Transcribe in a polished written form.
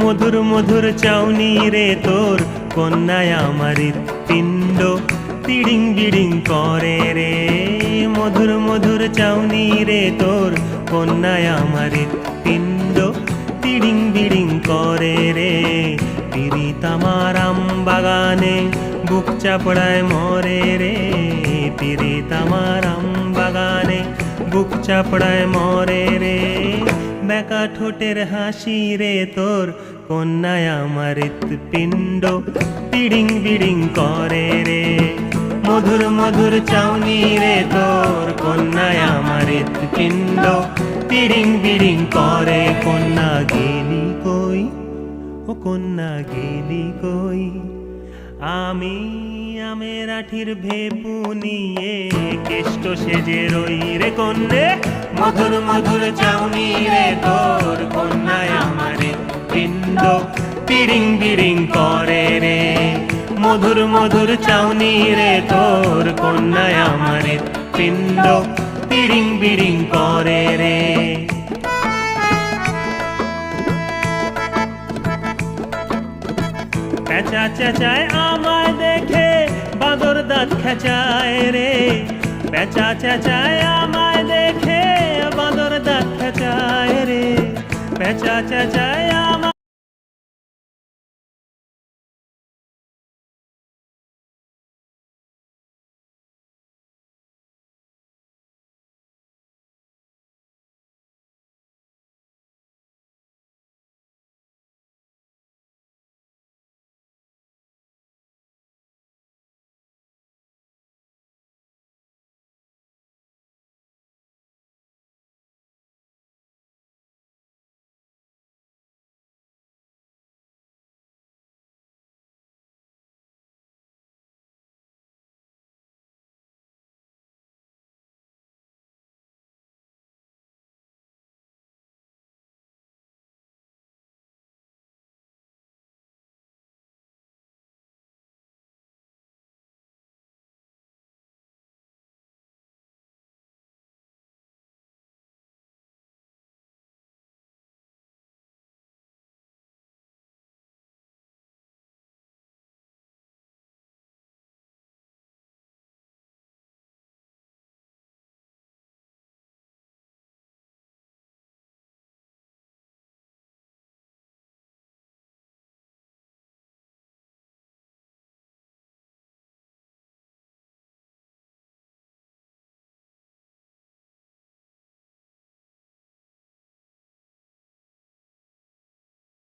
মধুর মধুর চাউনি রে তোর কন্যায় আমার হৃৎপিণ্ড তিড়িং বিড়িং করে রে। মধুর মধুর চাউনি রে তোর কন্যায় আমার হৃৎপিণ্ড তিড়িং বিড়িং করে রে। পিরিত আমার আম বাগানে বুক চাপড়ায় মরে রে। পিরিত আমার আম বাগানে বুক চাপড়ায় মরে রে। বেকা ঠোঁটের হাসি রে তোর কন্যায় আমার হৃৎপিণ্ড তিড়িং বিড়িং করে রে। মধুর মধুর চাউনি রে তোর কন্যায় আমার হৃৎপিণ্ড তিড়িং বিড়িং করে। কন্যা গেলি কই, ও কন্যা গেলি কই, আমি আমের আঠির ভেপু নিয়ে কেষ্ট সেজে রই রে কন্যে। মধুর মধুর চাউনি রে তোর কন্যায় আমার হৃৎপিণ্ড তিড়িং বিড়িং করে রে। মধুর মধুর চাউনি রে তোর কন্যায় আমার হৃৎপিণ্ড তিড়িং বিড়িং করে রে। পেঁচা চেঁচায় আমায় দেখে বাঁদর দাঁত খেঁচায় রে। পেঁচা চেঁচায় আমায় দেখে বাঁদর দাঁত খেঁচায় রে। পেঁচা চেঁচায়